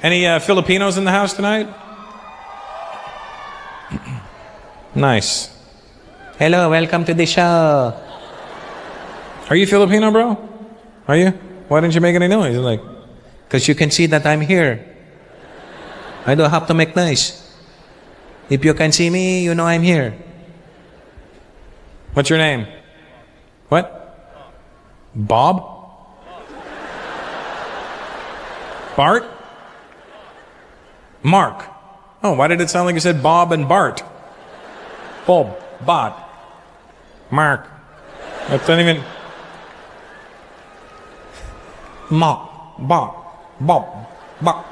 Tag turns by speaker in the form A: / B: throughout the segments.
A: Any Filipinos in the house tonight? Nice. Hello, welcome to the show. Are you Filipino, bro? Are you? Why didn't you make any noise? Like, because you can see that I'm here. I don't have to make noise. If you can see me, you know I'm here. What's your name? What? Bob? Bart? Mark. Oh, why did it sound like you said Bob and Bart? Bob, Bart, Mark. That's not even... Mark, Bob, Bob, Bob.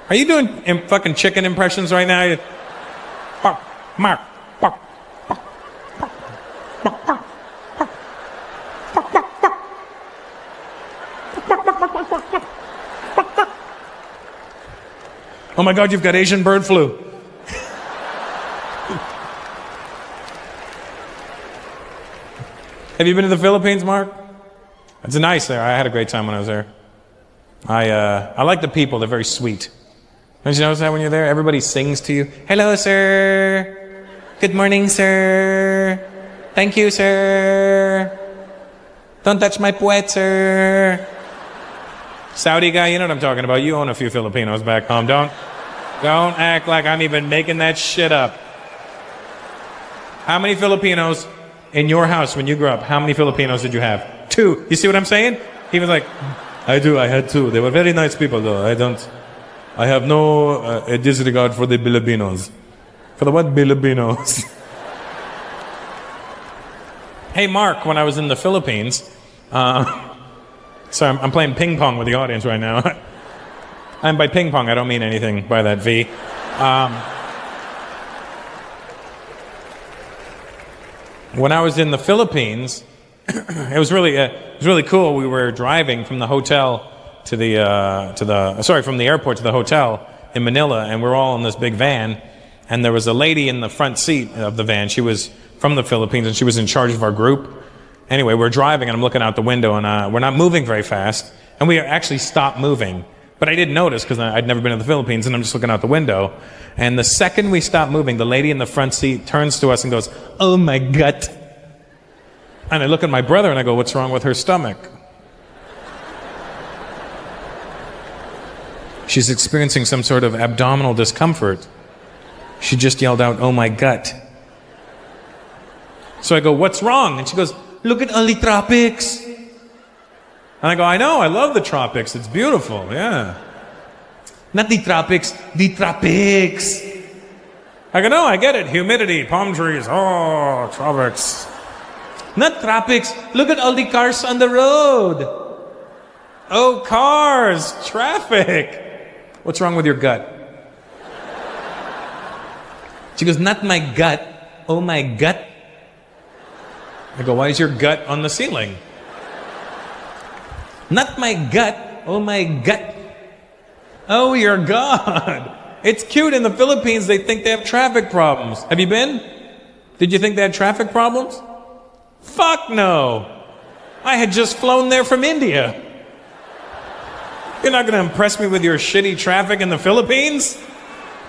A: Are you doing fucking chicken impressions right now? Bob, Mark, Bob. Oh my God, you've got Asian bird flu. Have you been to the Philippines, Mark? It's nice there. I had a great time when I was there. I like the people. They're very sweet. Don't you notice that when you're there? Everybody sings to you. Hello, sir. Good morning, sir. Thank you, sir. Don't touch my puwet, sir. Saudi guy, you know what I'm talking about. You own a few Filipinos back home. Don't act like I'm even making that shit up. How many Filipinos in your house when you grew up? How many Filipinos did you have? 2. You see what I'm saying? He was like, I had 2. They were very nice people, though. I have no disregard for the Filipinos. For the what? Filipinos. Hey, Mark, when I was in the Philippines, sorry, I'm playing ping pong with the audience right now. And by ping pong, I don't mean anything by that V. When I was in the Philippines, it was really cool. We were driving from the hotel from the airport to the hotel in Manila, and we're all in this big van. And there was a lady in the front seat of the van. She was from the Philippines, and she was in charge of our group. Anyway, we're driving, and I'm looking out the window, and we're not moving very fast. And we actually stopped moving. But I didn't notice because I'd never been to the Philippines, and I'm just looking out the window. And the second we stopped moving, the lady in the front seat turns to us and goes, "Oh my gut." And I look at my brother and I go, "What's wrong with her stomach?" She's experiencing some sort of abdominal discomfort. She just yelled out, "Oh my gut." So I go, "What's wrong?" And she goes, "Look at all the tropics." And I go, "I know, I love the tropics. It's beautiful, yeah." "Not the tropics, the tropics." I go, "No, I get it. Humidity, palm trees, oh, tropics." "Not tropics. Look at all the cars on the road." "Oh, cars, traffic." "What's wrong with your gut?" She goes, "Not my gut. Oh, my gut." I go, "Why is your gut on the ceiling?" "Not my gut. Oh, my gut." "Oh, your God." It's cute. In the Philippines, they think they have traffic problems. Have you been? Did you think they had traffic problems? Fuck no. I had just flown there from India. You're not going to impress me with your shitty traffic in the Philippines?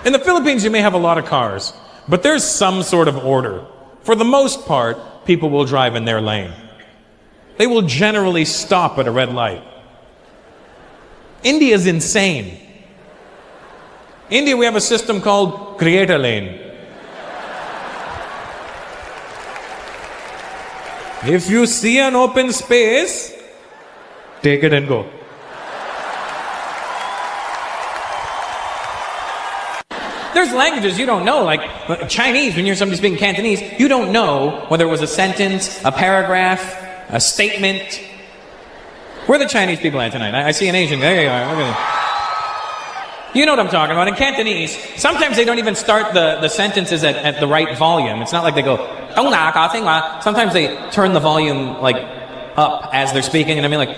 A: In the Philippines, you may have a lot of cars, but there's some sort of order. For the most part, people will drive in their lane. They will generally stop at a red light. India is insane. India, we have a system called create a lane. If you see an open space, take it and go. There's languages you don't know, like Chinese. When you're somebody speaking Cantonese, you don't know whether it was a sentence, a paragraph, a statement. Where are the Chinese people at tonight? I see an Asian. There you are. Look at it. You know what I'm talking about. In Cantonese, sometimes they don't even start the sentences at the right volume. It's not like they go, sometimes they turn the volume like up as they're speaking, and I mean like,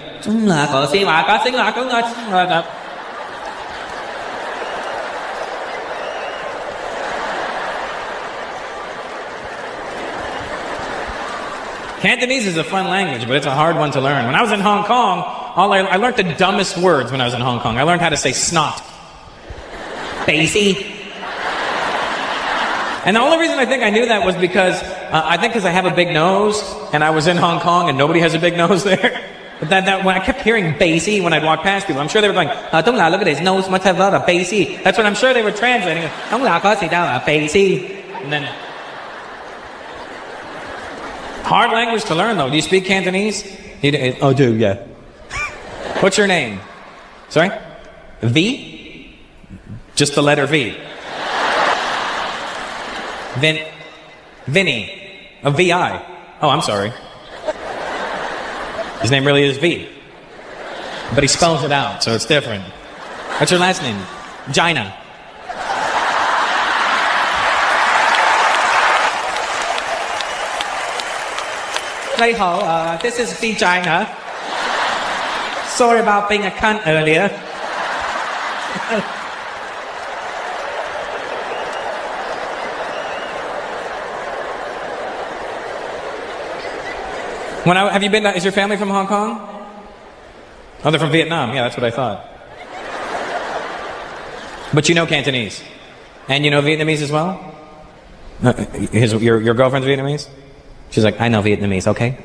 A: Cantonese is a fun language, but it's a hard one to learn. When I was in Hong Kong, I learned the dumbest words when I was in Hong Kong. I learned how to say snot. Basie. And the only reason I think I knew that was because, because I have a big nose, and I was in Hong Kong, and nobody has a big nose there. But when I kept hearing Basie when I'd walk past people, I'm sure they were going, Dong La, look at his nose, must have a lot of Basie. That's what I'm sure they were translating. Dong La, có gì đâu, Basie. And then, hard language to learn, though. Do you speak Cantonese? Oh, do, yeah. What's your name? Sorry? V? Just the letter V. Vinny. A V-I. Oh, I'm sorry. His name really is V. But he spells it out, so it's different. What's your last name? Gina. This is Vagina. Sorry about being a cunt earlier. Have you been? Is your family from Hong Kong? Oh, they're from Vietnam. Yeah, that's what I thought. But you know Cantonese, and you know Vietnamese as well. Your girlfriend's Vietnamese. She's like, I know Vietnamese. Okay.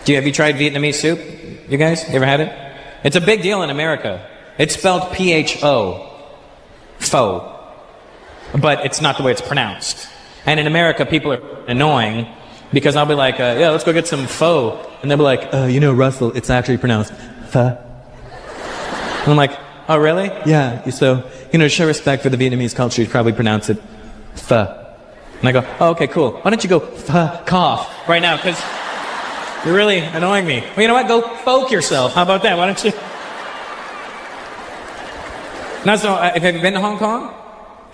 A: Have you tried Vietnamese soup? You guys, you ever had it? It's a big deal in America. It's spelled P-H-O, pho, but it's not the way it's pronounced. And in America, people are annoying. Because I'll be like, yeah, let's go get some pho. And they'll be like, Russell, it's actually pronounced pho. And I'm like, oh, really? Yeah, so, show respect for the Vietnamese culture, you probably pronounce it pho. And I go, oh, okay, cool. Why don't you go pho, cough right now, because you're really annoying me. Well, you know what? Go folk yourself. How about that? Why don't you? Now, so, have you been to Hong Kong?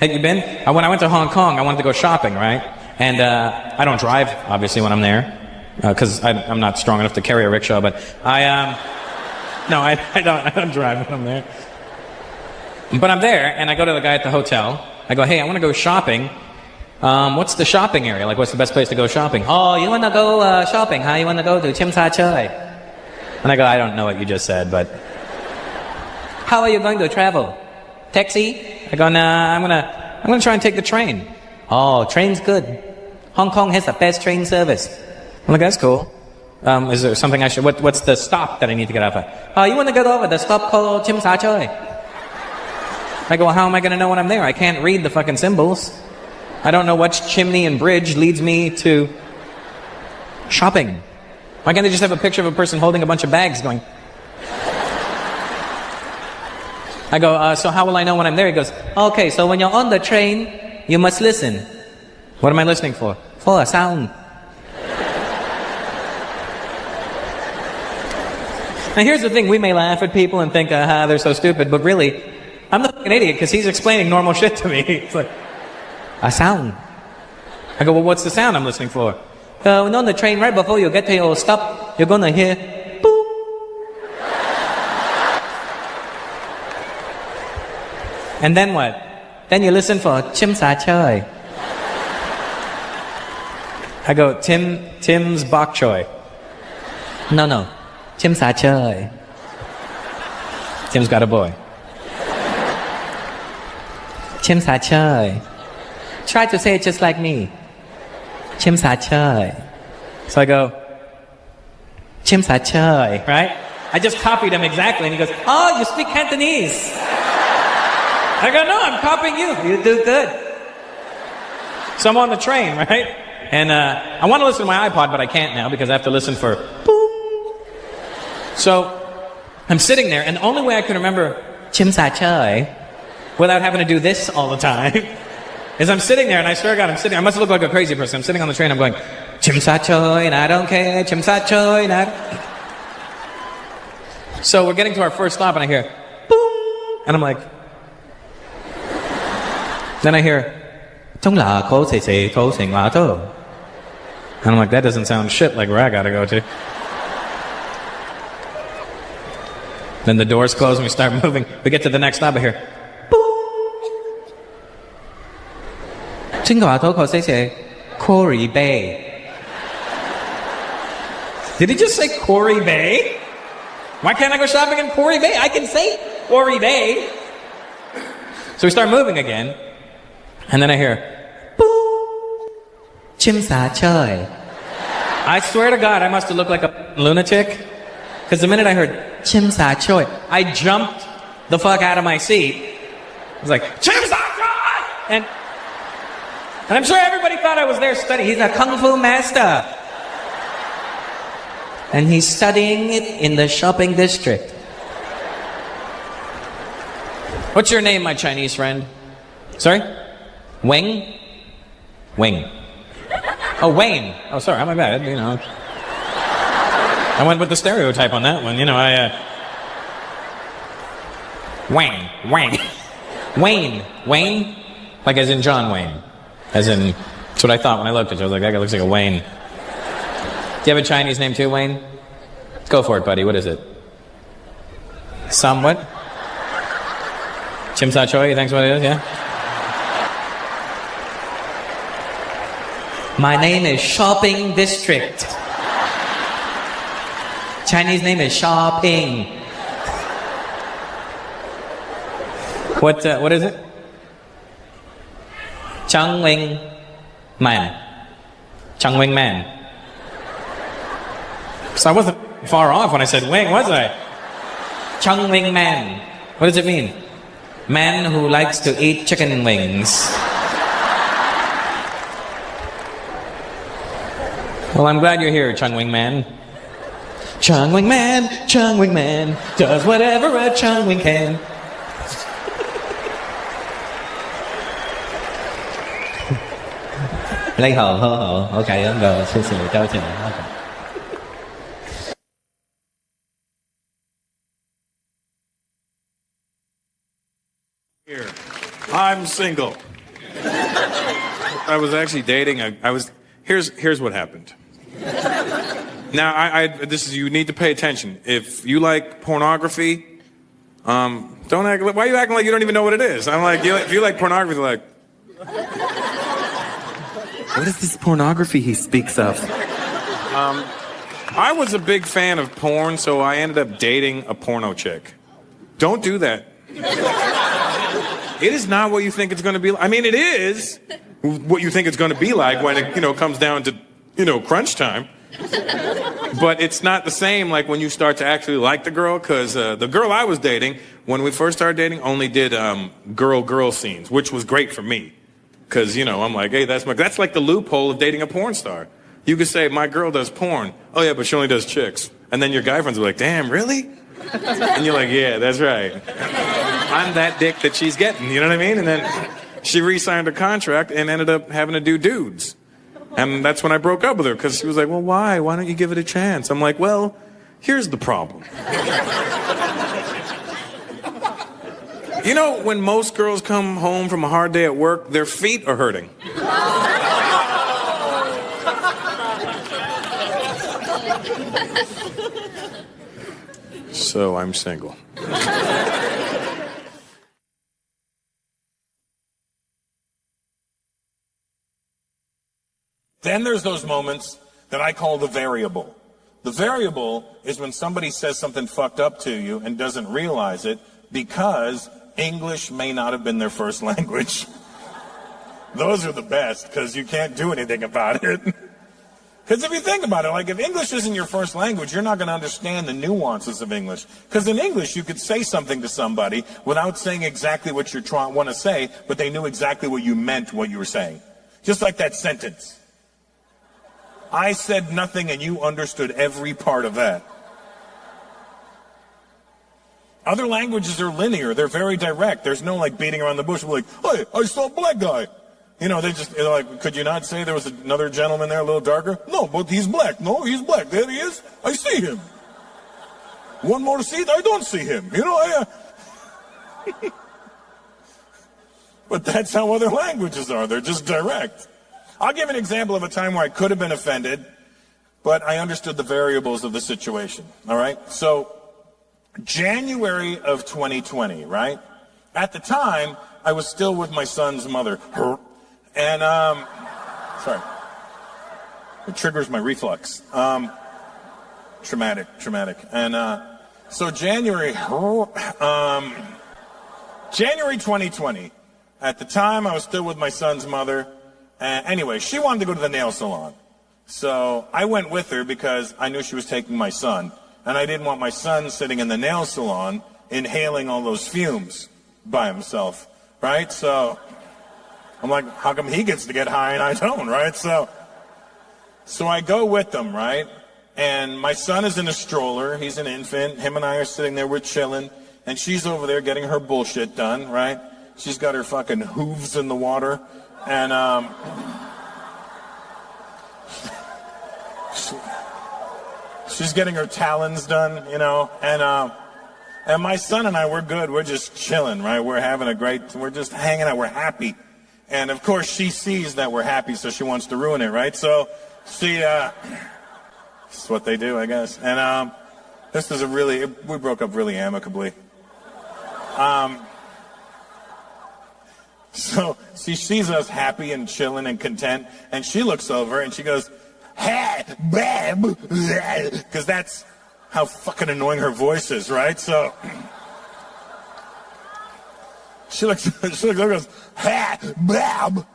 A: Have you been? When I went to Hong Kong, I wanted to go shopping, right? And I don't drive, obviously, when I'm there, because I'm not strong enough to carry a rickshaw. But I don't drive when I'm there. But I'm there, and I go to the guy at the hotel. I go, hey, I want to go shopping. What's the shopping area? Like, what's the best place to go shopping? Oh, you want to go shopping, huh? You want to go to Tsim Sha Tsui? And I go, I don't know what you just said, but how are you going to travel? Taxi? I go, nah, I'm gonna try and take the train. Oh, train's good. Hong Kong has the best train service. I'm like, that's cool. Is there something I should... What's the stop that I need to get off at? Oh, you want to get off at the stop called Tsim Sha Tsui? I go, well, how am I going to know when I'm there? I can't read the fucking symbols. I don't know which chimney and bridge leads me to shopping. Why can't they just have a picture of a person holding a bunch of bags going... I go, so how will I know when I'm there? He goes, okay, so when you're on the train... You must listen. What am I listening for? For a sound. Now here's the thing, we may laugh at people and think, they're so stupid, but really, I'm the fucking idiot because he's explaining normal shit to me. It's like, a sound. I go, well, what's the sound I'm listening for? When on the train, right before you get to your stop, you're gonna hear, boom. And then what? Then you listen for Tsim Sha Tsui. I go, Tim's bok choy. No. Tsim Sha Tsui. Tim's got a boy. Tsim Sha Tsui. Try to say it just like me. Tsim Sha Tsui. So I go, Tsim Sha Tsui, right? I just copied him exactly, and he goes, oh, you speak Cantonese. I go, no, I'm copying you. You do good. So I'm on the train, right? And I want to listen to my iPod, but I can't now because I have to listen for boom. So I'm sitting there, and the only way I can remember Tsim Sha Tsui without having to do this all the time is I'm sitting there, and I swear to God, I must look like a crazy person. I'm sitting on the train, I'm going, Tsim Sha Tsui, and I don't care, Tsim Sha Tsui, and I... So we're getting to our first stop, and I hear boom, and I'm like... Then I hear, and I'm like, that doesn't sound shit like where I gotta go to. Then the doors close and we start moving. We get to the next stop, I hear, boom. Quarry Bay. Did he just say Quarry Bay? Why can't I go shopping in Quarry Bay? I can say Quarry Bay. So we start moving again, and then I hear, boo, Tsim Sha Tsui. I swear to God, I must have looked like a lunatic, because the minute I heard Tsim Sha Tsui, I jumped the fuck out of my seat. I was like, Tsim Sha Tsui! And I'm sure everybody thought I was there studying. He's a kung fu master. And he's studying it in the shopping district. What's your name, my Chinese friend? Sorry? Wing? Wing. Oh, Wayne. Oh, sorry, my bad, you know. I went with the stereotype on that one, you know, Wayne. Wayne? Like as in John Wayne. As in, that's what I thought when I looked at you. I was like, that guy looks like a Wayne. Do you have a Chinese name too, Wayne? Go for it, buddy. What is it? Some what? Tsim Sha Tsui, you think that's what it is, yeah? My name is Shopping District. Chinese name is Shopping. What is it? Chung Wing Man. Chung Wing Man. So I wasn't far off when I said wing, was I? Chung Wing Man. What does it mean? Man who likes to eat chicken wings. Well, I'm glad you're here, Chung Wing Man. Chung Wing Man does whatever a Chung Wing can. Lấy hồ, ok, rồi, xin chào chị.
B: Here, I'm single. I was actually dating. Here's what happened. Now, you need to pay attention. If you like pornography, don't act. Why are you acting like you don't even know what it is? I'm like, if you like pornography, like. What is this pornography he speaks of? I was a big fan of porn, so I ended up dating a porno chick. Don't do that. It is not what you think it's going to be like. I mean, it is what you think it's going to be like when it, comes down to, crunch time. But it's not the same like when you start to actually like the girl, because the girl I was dating, when we first started dating, only did girl-girl scenes, which was great for me. Because, I'm like, hey, that's like the loophole of dating a porn star. You could say, my girl does porn. Oh, yeah, but she only does chicks. And then your guy friends are like, damn, really? And you're like, yeah, that's right. I'm that dick that she's getting, you know what I mean? And then she re-signed her contract and ended up having to do dudes. And that's when I broke up with her, because she was like, well, why? Why don't you give it a chance? I'm like, well, here's the problem. When most girls come home from a hard day at work, their feet are hurting. So I'm single. Then there's those moments that I call the variable. The variable is when somebody says something fucked up to you and doesn't realize it because English may not have been their first language. Those are the best, because you can't do anything about it. Because if you think about it, like if English isn't your first language, you're not going to understand the nuances of English. Because in English, you could say something to somebody without saying exactly what you want to say, but they knew exactly what you meant, what you were saying. Just like that sentence. I said nothing and you understood every part of that. Other languages are linear. They're very direct. There's no like beating around the bush. We're like, hey, I saw a black guy. They're like, could you not say there was another gentleman there a little darker? No, but he's black. No, he's black. There he is. I see him. One more seat, I don't see him. But that's how other languages are. They're just direct. I'll give an example of a time where I could have been offended, but I understood the variables of the situation. All right? So, January of 2020, right? At the time, I was still with my son's mother. And, sorry. It triggers my reflux. Traumatic. And, so January, January 2020. At the time, I was still with my son's mother. Anyway, she wanted to go to the nail salon. So I went with her because I knew she was taking my son. And I didn't want my son sitting in the nail salon inhaling all those fumes by himself, right? So I'm like, how come he gets to get high and I don't, right? So I go with them, right? And my son is in a stroller. He's an infant. Him and I are sitting there. We're chilling. And she's over there getting her bullshit done, right? She's got her fucking hooves in the water. And, she's getting her talons done, you know. And my son and I, we're good. We're just chilling, right? We're just hanging out. We're happy. And, of course, she sees that we're happy, so she wants to ruin it, right? So she, this is what they do, I guess. And we broke up really amicably. So she sees us happy and chilling and content, and she looks over and she goes, "Hey, babe," because that's how fucking annoying her voice is, right? So she looks over and goes, "Hey, babe,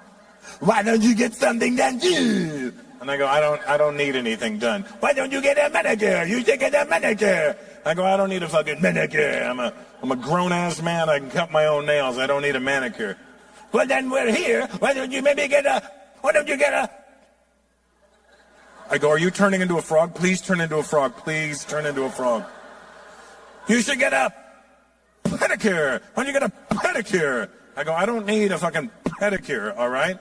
B: why don't you get something done too?" And I go, I don't need anything done. "Why don't you get a manicure? You should get a manicure." I go, "I don't need a fucking manicure. I'm a grown-ass man. I can cut my own nails. I don't need a manicure." "Well, then we're here. Why don't you get a... I go, "Are you turning into a frog? Please turn into a frog. Please turn into a frog." "You should get a pedicure. Why don't you get a pedicure?" I go, "I don't need a fucking pedicure, all right?"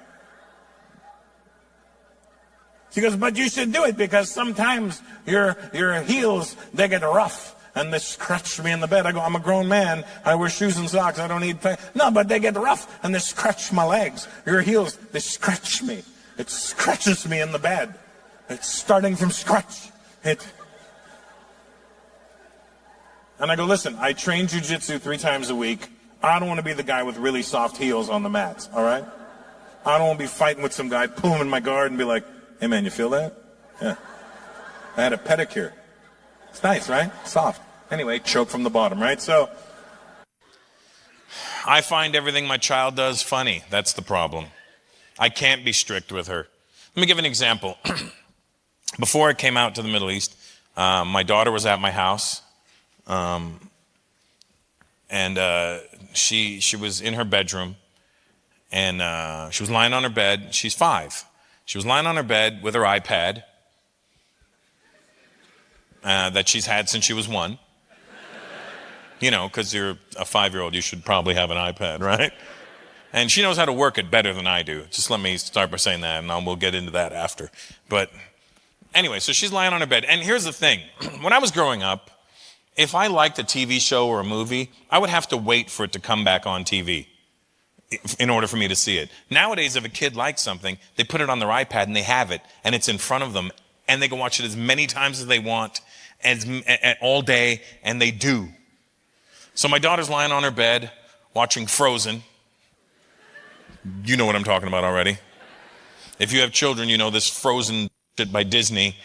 B: She goes, "But you should do it because sometimes your heels, they get rough and they scratch me in the bed." I go, "I'm a grown man. I wear shoes and socks. I don't need... No, but they get rough and they scratch my legs. Your heels, they scratch me. It scratches me in the bed. It's starting from scratch." And I go, "Listen, I train jujitsu 3 times a week. I don't want to be the guy with really soft heels on the mats, all right? I don't want to be fighting with some guy, pull him in my guard and be like, 'Hey man, you feel that?' Yeah. I had a pedicure. It's nice, right? Soft. Anyway, choke from the bottom, right?" So I find everything my child does funny. That's the problem. I can't be strict with her. Let me give an example. Before I came out to the Middle East, my daughter was at my house, and she was in her bedroom, and she was lying on her bed. She's 5. She was lying on her bed with her iPad that she's had since she was 1. You know, because you're a 5-year-old, you should probably have an iPad, right? And she knows how to work it better than I do. Just let me start by saying that, and we'll get into that after. But anyway, so she's lying on her bed. And here's the thing. When I was growing up, if I liked a TV show or a movie, I would have to wait for it to come back on TV in order for me to see it. Nowadays, if a kid likes something, they put it on their iPad and they have it, and it's in front of them, and they can watch it as many times as they want, all day, and they do. So my daughter's lying on her bed, watching Frozen. You know what I'm talking about already. If you have children, you know this Frozen shit by Disney.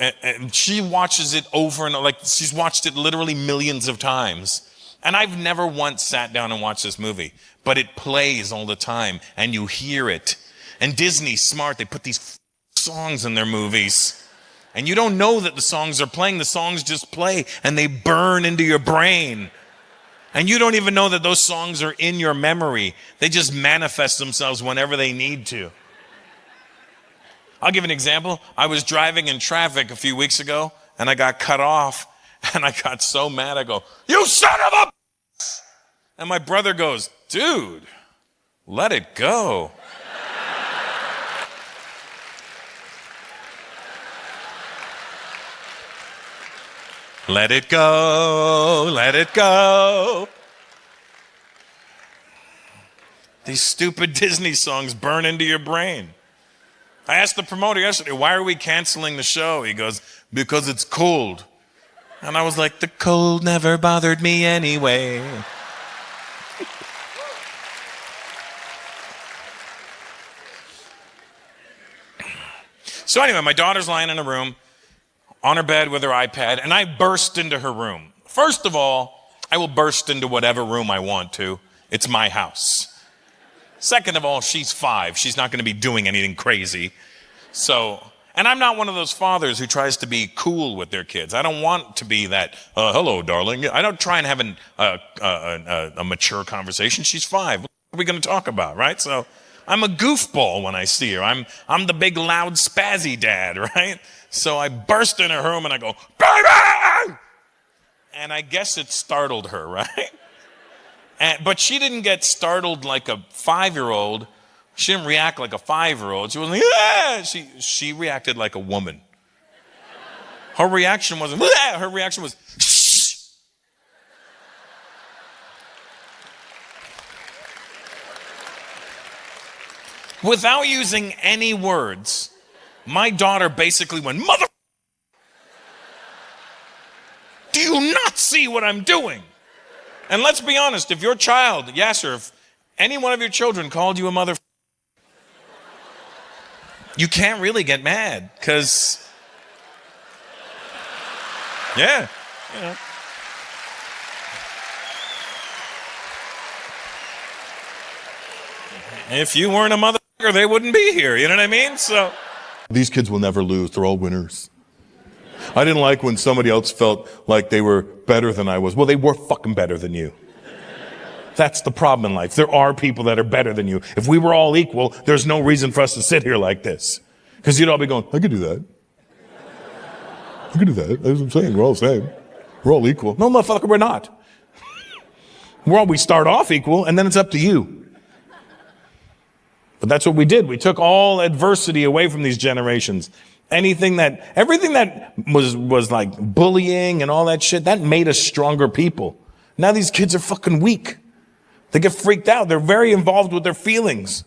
B: And she watches it over and like she's watched it literally millions of times. And I've never once sat down and watched this movie, but it plays all the time and you hear it. And Disney's smart. They put these songs in their movies. And you don't know that the songs are playing. The songs just play and they burn into your brain. And you don't even know that those songs are in your memory. They just manifest themselves whenever they need to. I'll give an example. I was driving in traffic a few weeks ago and I got cut off and I got so mad. I go, "You son of a bitch!" And my brother goes, "Dude, let it go." Let it go, let it go. These stupid Disney songs burn into your brain. I asked the promoter yesterday, "Why are we canceling the show?" He goes, "Because it's cold." And I was like, the cold never bothered me anyway. So anyway, my daughter's lying in a room, on her bed with her iPad, and I burst into her room. First of all,
A: I will burst into whatever room I want to. It's my house. Second of all, she's 5. She's not going to be doing anything crazy. So, and I'm not one of those fathers who tries to be cool with their kids. I don't want to be that, hello, darling. I don't try and have a mature conversation. She's 5. What are we going to talk about, right? So I'm a goofball when I see her. I'm the big, loud, spazzy dad, right? So I burst in her room and I go, baby! And I guess it startled her, right? But she didn't get startled like a 5-year-old. She didn't react like a 5-year-old. She wasn't like, ah! She reacted like a woman. Her reaction wasn't, ah! Her reaction was, shh. Without using any words, my daughter basically went, mother, do you not see what I'm doing? And let's be honest, if your child, Yasser, if any one of your children called you a mother, you can't really get mad, because, yeah, you know. If you weren't a motherfucker, they wouldn't be here, you know what I mean? So
C: these kids will never lose, they're all winners. I didn't like when somebody else felt like they were better than I was. Well, they were fucking better than you. That's the problem in life. There are people that are better than you. If we were all equal, there's no reason for us to sit here like this. Because you'd all be going, I could do that. I could do that. That's what I'm saying. We're all the same. We're all equal. No, motherfucker, we're not. We start off equal, and then it's up to you. But that's what we did. We took all adversity away from these generations. Everything that was like bullying and all that shit, that made us stronger people. Now these kids are fucking weak. They get freaked out. They're very involved with their feelings.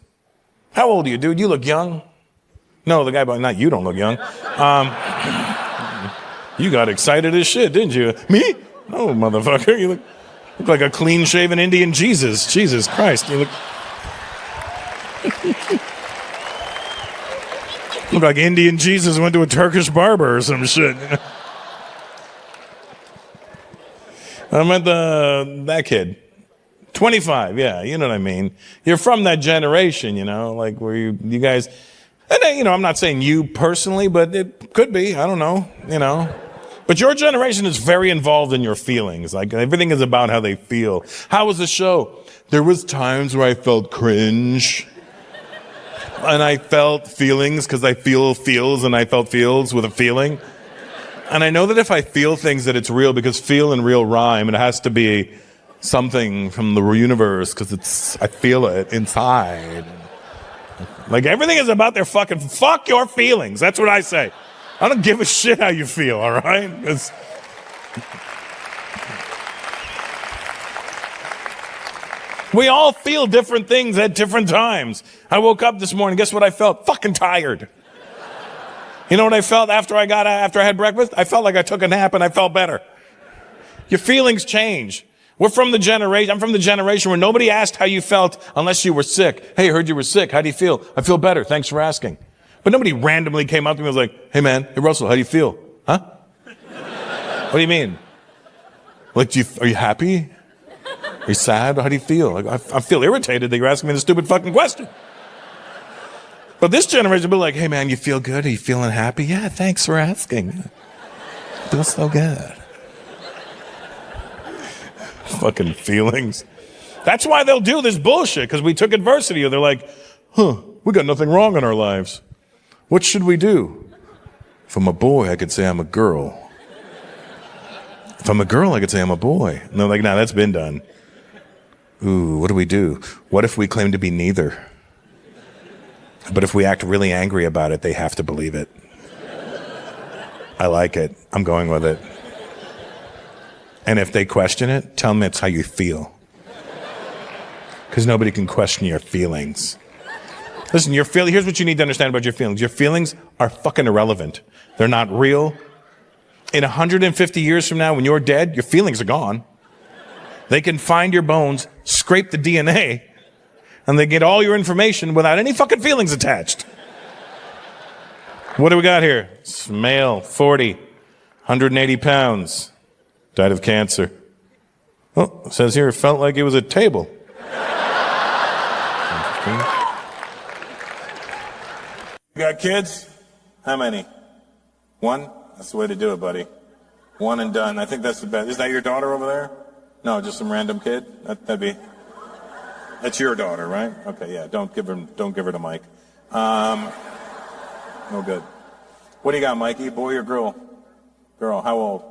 C: How old are you, dude? You look young. No, the guy, not you don't look young. You got excited as shit, didn't you? Me? No, motherfucker. You look like a clean-shaven Indian Jesus. Jesus Christ. You look like Indian Jesus went to a Turkish barber or some shit. I met that kid. 25, yeah, you know what I mean. You're from that generation, you know, like where you guys, and you know, I'm not saying you personally, but it could be, I don't know, you know. But your generation is very involved in your feelings. Like everything is about how they feel. How was the show? There was times where I felt cringe. And I felt feelings because I feel feels, and I felt feels with a feeling. And I know that if I feel things that it's real, because feel and real rhyme, and it has to be something from the universe because I feel it inside. Like everything is about their fuck your feelings. That's what I say. I don't give a shit how you feel, all right? We all feel different things at different times. I woke up this morning, guess what I felt? Fucking tired. You know what I felt after I had breakfast? I felt like I took a nap and I felt better. Your feelings change. I'm from the generation where nobody asked how you felt unless you were sick. Hey, I heard you were sick. How do you feel? I feel better. Thanks for asking. But nobody randomly came up to me and was like, hey man, hey Russell, how do you feel? Huh? What do you mean? Like, are you happy? Are you sad? How do you feel? Like, I feel irritated that you're asking me this stupid fucking question. But this generation will be like, hey man, you feel good? Are you feeling happy? Yeah, thanks for asking. Feels so good. Fucking feelings. That's why they'll do this bullshit, because we took adversity. Or they're like, we got nothing wrong in our lives. What should we do? If I'm a boy, I could say I'm a girl. If I'm a girl, I could say I'm a boy. And they're like, nah, that's been done. Ooh, what do we do? What if we claim to be neither? But if we act really angry about it, they have to believe it. I like it. I'm going with it. And if they question it, tell them it's how you feel. Because nobody can question your feelings. Listen, here's what you need to understand about your feelings. Your feelings are fucking irrelevant. They're not real. In 150 years from now, when you're dead, your feelings are gone. They can find your bones, scrape the DNA, and they get all your information without any fucking feelings attached. What do we got here? It's male, 40, 180 pounds, died of cancer. Oh, it says here it felt like it was a table. You got kids? How many? One? That's the way to do it, buddy. One and done. I think that's the best. Is that your daughter over there? No, just some random kid? That's your daughter, right? Okay, yeah. Don't give her to Mike. No good. What do you got, Mikey? Boy or girl? Girl. How old?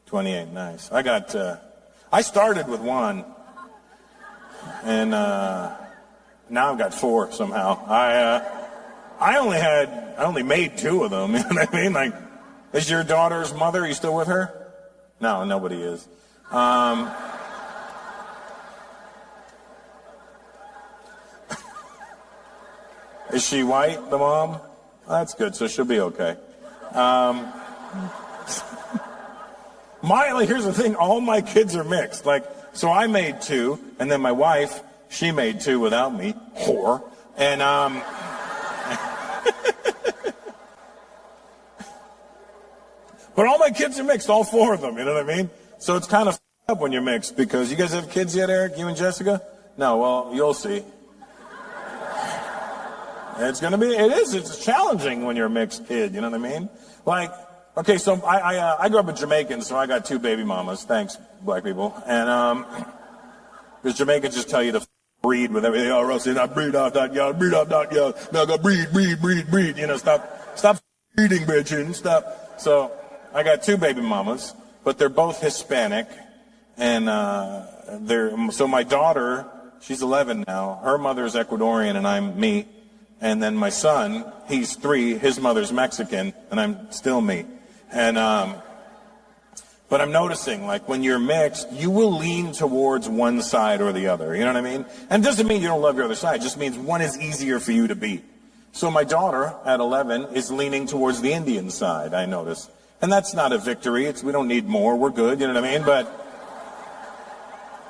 C: 28. Nice. I started with one, and now I've got four somehow. I only made two of them. You know what I mean? Like, is your daughter's mother? Are you still with her? No, nobody is. Is she white, the mom? That's good, so she'll be okay. Here's the thing, all my kids are mixed. So I made two, and then my wife, she made two without me, whore. And, but all my kids are mixed, all four of them, you know what I mean? So it's kind of up when you're mixed, because you guys have kids yet, Eric, you and Jessica? No, well, you'll see. It's challenging when you're a mixed kid, you know what I mean? Okay, so I grew up with Jamaicans, so I got two baby mamas. Thanks, black people. And, because Jamaicans just tell you to breed with everything. Oh, Rusty, not breed off that yard, breed off that yard. Now go breed. You know, stop breeding, bitchin', stop. So I got two baby mamas, but they're both Hispanic. And, so my daughter, she's 11 now. Her mother's Ecuadorian and I'm me. And then my son, he's 3, his mother's Mexican, and I'm still me. And, but I'm noticing, when you're mixed, you will lean towards one side or the other, you know what I mean? And it doesn't mean you don't love your other side, it just means one is easier for you to beat. So my daughter, at 11, is leaning towards the Indian side, I notice. And that's not a victory, we don't need more, we're good, you know what I mean? But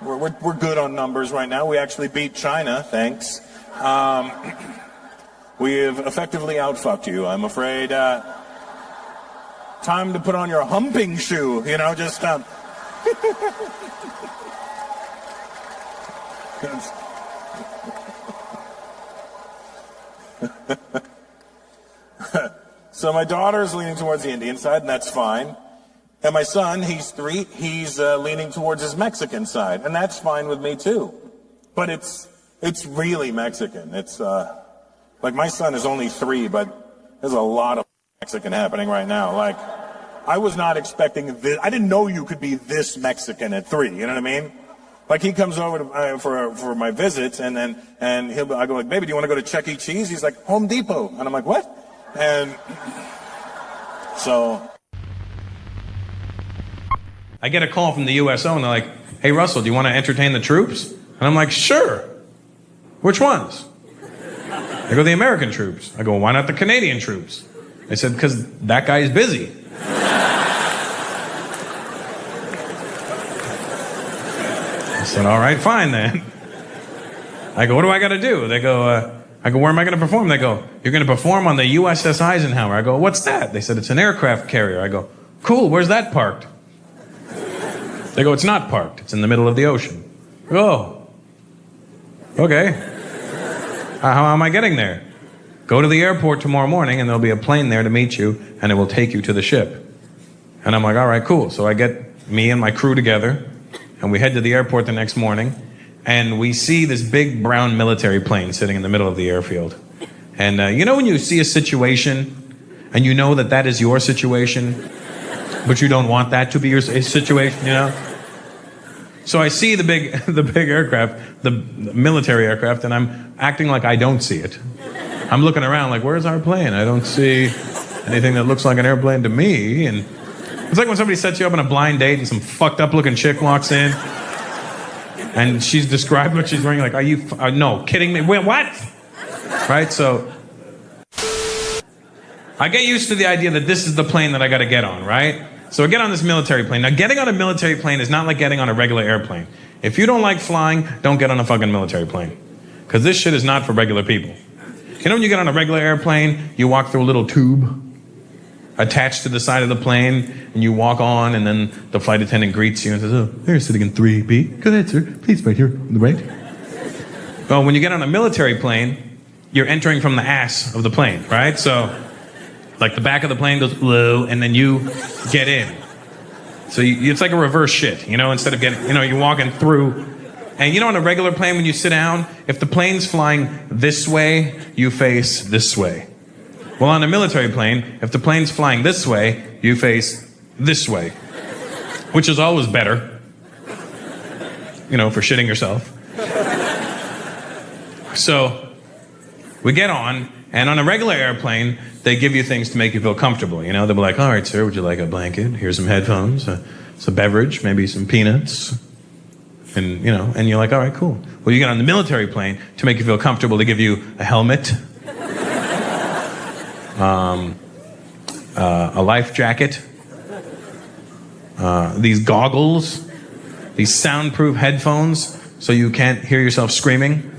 C: we're good on numbers right now, we actually beat China, thanks. We have effectively outfucked you, I'm afraid. Time to put on your humping shoe, you know, just, So my daughter's leaning towards the Indian side, and that's fine. And my son, he's 3, he's leaning towards his Mexican side, and that's fine with me too. But it's really Mexican. It's, my son is only 3, but there's a lot of Mexican happening right now. I was not expecting this. I didn't know you could be this Mexican at 3. You know what I mean? He comes over to, for my visits, and I go baby, do you want to go to Chuck E. Cheese? He's like, Home Depot. And I'm like, what? And so
A: I get a call from the USO, and they're like, hey, Russell, do you want to entertain the troops? And I'm like, sure. Which ones? They go, the American troops. I go, why not the Canadian troops? They said, because that guy's busy. I said, all right, fine then. I go, what do I got to do? They go, where am I going to perform? They go, you're going to perform on the USS Eisenhower. I go, what's that? They said, it's an aircraft carrier. I go, cool, where's that parked? They go, it's not parked. It's in the middle of the ocean. I go, oh, okay. How am I getting there? Go to the airport tomorrow morning, and there'll be a plane there to meet you, and it will take you to the ship. And I'm like, all right, cool. So I get me and my crew together, and we head to the airport the next morning, and we see this big brown military plane sitting in the middle of the airfield. And you know when you see a situation, and you know that is your situation, but you don't want that to be your situation, you know? So I see the big aircraft, the military aircraft, and I'm acting like I don't see it. I'm looking around like, where's our plane? I don't see anything that looks like an airplane to me. And it's like when somebody sets you up on a blind date and some fucked up looking chick walks in, and she's described what she's wearing, like, are you, no, kidding me? Wait, what? Right, so I get used to the idea that this is the plane that I gotta get on, right? So I get on this military plane. Now, getting on a military plane is not like getting on a regular airplane. If you don't like flying, don't get on a fucking military plane. Because this shit is not for regular people. You know when you get on a regular airplane, you walk through a little tube, attached to the side of the plane, and you walk on, and then the flight attendant greets you and says, "Oh, you're sitting in 3B. Go ahead, sir. Please, right here on the right." Well, when you get on a military plane, you're entering from the ass of the plane, right? So, like the back of the plane goes low, and then you get in. So it's like a reverse shit, you know, instead of getting, you know, you're walking through. And you know, on a regular plane, when you sit down, if the plane's flying this way, you face this way. Well, on a military plane, if the plane's flying this way, you face this way. Which is always better, you know, for shitting yourself. So, we get on, and on a regular airplane, they give you things to make you feel comfortable. You know, they'll be like, "All right, sir, would you like a blanket? Here's some headphones, some beverage, maybe some peanuts." And, you know, and you're like, "All right, cool." Well, you get on the military plane to make you feel comfortable. They give you a helmet, a life jacket, these goggles, these soundproof headphones so you can't hear yourself screaming.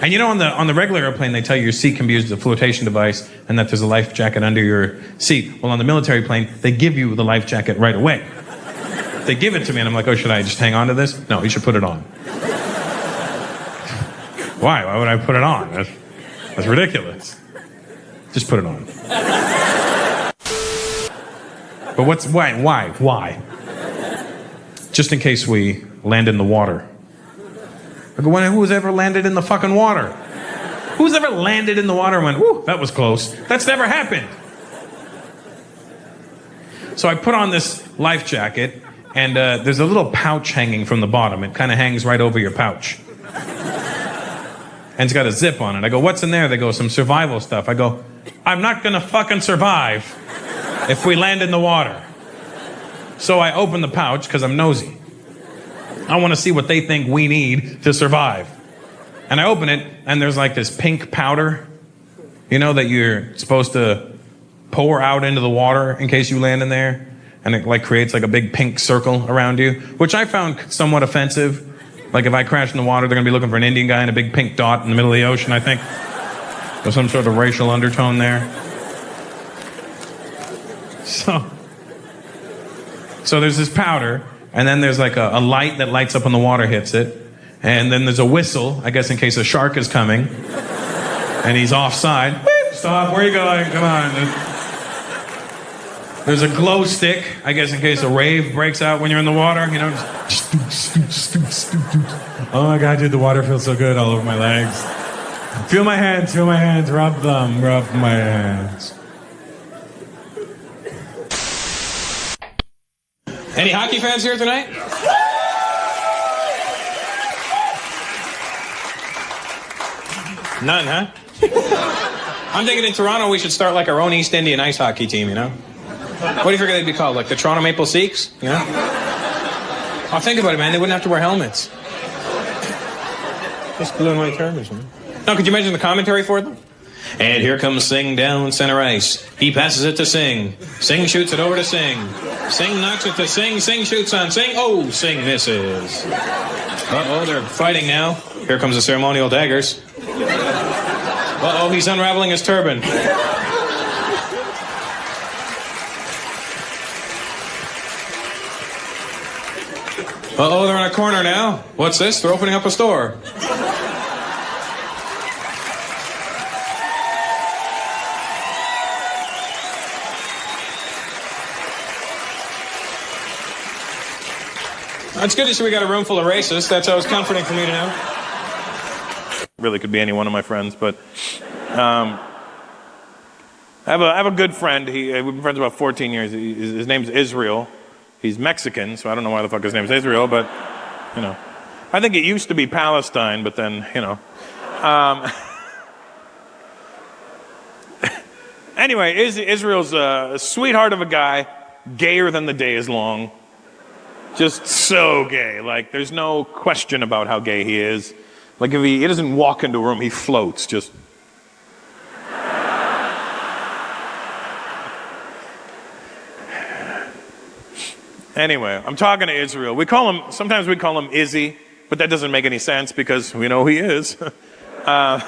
A: And you know, on the regular airplane, they tell you your seat can be used as a flotation device and that there's a life jacket under your seat. Well, on the military plane, they give you the life jacket right away. They give it to me, and I'm like, "Oh, should I just hang on to this?" No, you should put it on. Why? Why would I put it on? That's ridiculous. Just put it on. But why? Just in case we land in the water. I go, who's ever landed in the fucking water? Who's ever landed in the water and went, "Whew, that was close"? That's never happened. So I put on this life jacket, and there's a little pouch hanging from the bottom. It kind of hangs right over your pouch. And it's got a zip on it. I go, "What's in there?" They go, "Some survival stuff." I go, "I'm not gonna fucking survive if we land in the water." So I open the pouch because I'm nosy. I want to see what they think we need to survive. And I open it, and there's like this pink powder, you know, that you're supposed to pour out into the water in case you land in there. And it like creates like a big pink circle around you, which I found somewhat offensive. Like if I crash in the water, they're going to be looking for an Indian guy in a big pink dot in the middle of the ocean, I think. There's some sort of racial undertone there. So there's this powder, and then there's like a light that lights up when the water hits it. And then there's a whistle, I guess in case a shark is coming. And he's offside. Beep, stop, where are you going? Come on. There's a glow stick, I guess in case a rave breaks out when you're in the water. You know, just... Oh my God, dude, the water feels so good all over my legs. Feel my hands, rub them, rub my hands. Any hockey fans here tonight? None, huh? I'm thinking in Toronto we should start like our own East Indian ice hockey team, you know? What do you figure they'd be called? Like the Toronto Maple Seeks, you know? Oh, think about it, man. They wouldn't have to wear helmets. Just blue and white turbans, man. No, could you imagine the commentary for them? And here comes Singh down center ice. He passes it to Singh. Singh shoots it over to Singh. Singh knocks it to Singh. Singh shoots on Singh. Oh, Singh misses. Uh-oh, they're fighting now. Here comes the ceremonial daggers. Uh-oh, he's unraveling his turban. Uh-oh, they're in a corner now. What's this? They're opening up a store. It's good to see we got a room full of racists. That's always comforting for me to know.
C: Really could be any one of my friends, but I have a good friend. We've been friends about 14 years. His name's Israel. He's Mexican, so I don't know why the fuck his name's Israel, but, you know. I think it used to be Palestine, but then, you know. Anyway, Israel's a sweetheart of a guy, gayer than the day is long. Just so gay. Like, there's no question about how gay he is. Like, if he doesn't walk into a room, he floats, just... Anyway, I'm talking to Israel. Sometimes we call him Izzy, but that doesn't make any sense because we know who he is. I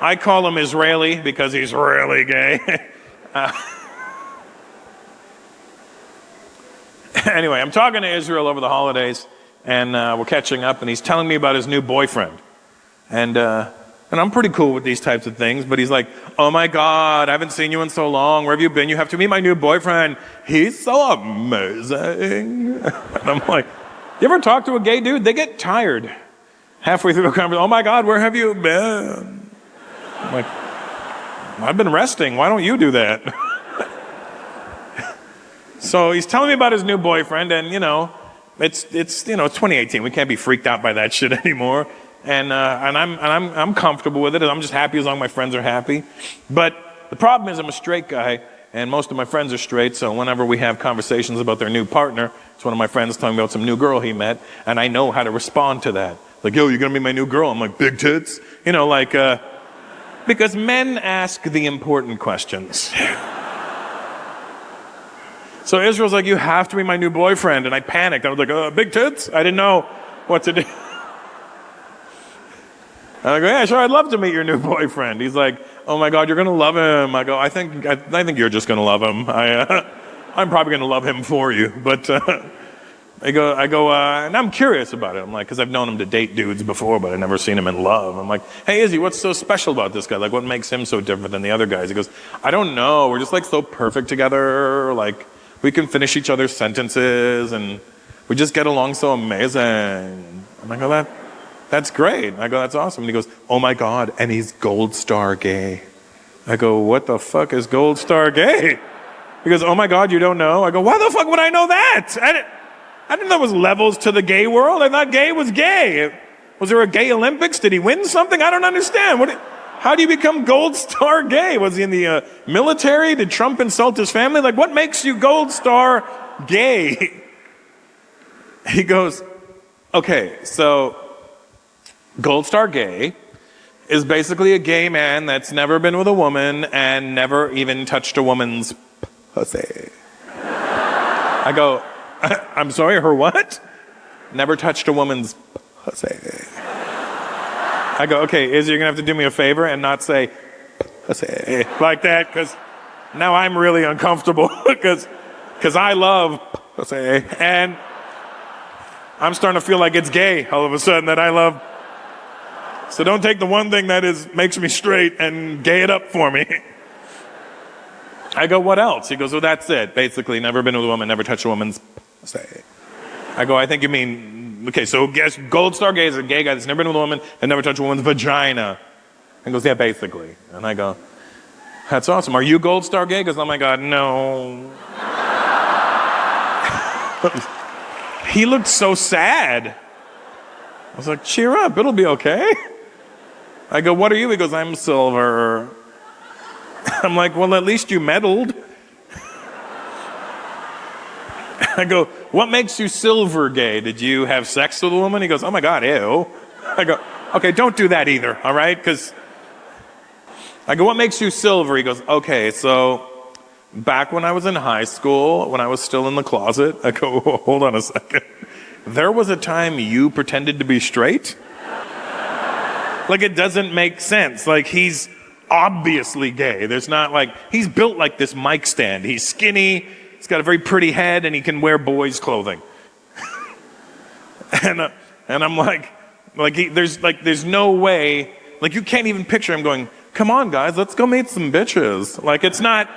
A: I call him Israeli because he's really gay. Anyway, I'm talking to Israel over the holidays, and we're catching up, and he's telling me about his new boyfriend. And I'm pretty cool with these types of things, but he's like, oh my God, I haven't seen you in so long. Where have you been? You have to meet my new boyfriend. He's so amazing. And I'm like, you ever talk to a gay dude? They get tired halfway through a conversation. Oh my God, where have you been? I'm like, I've been resting. Why don't you do that? So he's telling me about his new boyfriend, and it's 2018. We can't be freaked out by that shit anymore. And I'm comfortable with it. I'm just happy as long as my friends are happy. But the problem is I'm a straight guy, and most of my friends are straight. So whenever we have conversations about their new partner, it's one of my friends telling me about some new girl he met, and I know how to respond to that. Like, yo, you're gonna meet my new girl? I'm like, big tits, because men ask the important questions. So Israel's like, you have to be my new boyfriend. And I panicked. I was like, big tits? I didn't know what to do. I go, yeah, sure, I'd love to meet your new boyfriend. He's like, oh my God, you're going to love him. I go, I think you're just going to love him. I'm probably going to love him for you. But I go, and I'm curious about it. I'm like, because I've known him to date dudes before, but I've never seen him in love. I'm like, hey, Izzy, what's so special about this guy? Like, what makes him so different than the other guys? He goes, I don't know. We're just like so perfect together. Like, we can finish each other's sentences, and we just get along so amazing. I'm like, oh, that's great. I go, that's awesome. And he goes, oh my God, and he's gold star gay. I go, what the fuck is gold star gay? He goes, oh my God, you don't know? I go, why the fuck would I know that? I didn't know there was levels to the gay world. I thought gay was gay. Was there a gay Olympics? Did he win something? I don't understand. How do you become gold star gay? Was he in the military? Did Trump insult his family? Like, what makes you gold star gay? He goes, okay, so gold star gay is basically a gay man that's never been with a woman and never even touched a woman's pussy. I go, I'm sorry, her what? Never touched a woman's pussy. I go, okay, Izzy, you're going to have to do me a favor and not say pussy like that, because now I'm really uncomfortable because I love pussy. And I'm starting to feel like it's gay all of a sudden that I love. So don't take the one thing that makes me straight and gay it up for me. I go, what else? He goes, well, that's it. Basically, never been with a woman, never touched a woman's pussy. I go, I think you mean, okay, so guess gold star gay is a gay guy that's never been with a woman and never touched a woman's vagina. He goes, yeah, basically. And I go, that's awesome. Are you gold star gay? He goes, oh my God, no. He looked so sad. I was like, cheer up, it'll be okay. I go, what are you? He goes, I'm silver. I'm like, well, at least you meddled. I go, what makes you silver gay? Did you have sex with a woman? He goes, oh my God, ew. I go, okay, don't do that either, all right? Because I go, what makes you silver? He goes, okay, so back when I was in high school, when I was still in the closet, I go, hold on a second. There was a time you pretended to be straight? Like, it doesn't make sense. Like, he's obviously gay. There's not like, he's built like this mic stand. He's skinny, he's got a very pretty head, and he can wear boys' clothing. and I'm like there's no way, like, you can't even picture him going, come on guys, let's go meet some bitches. Like, it's not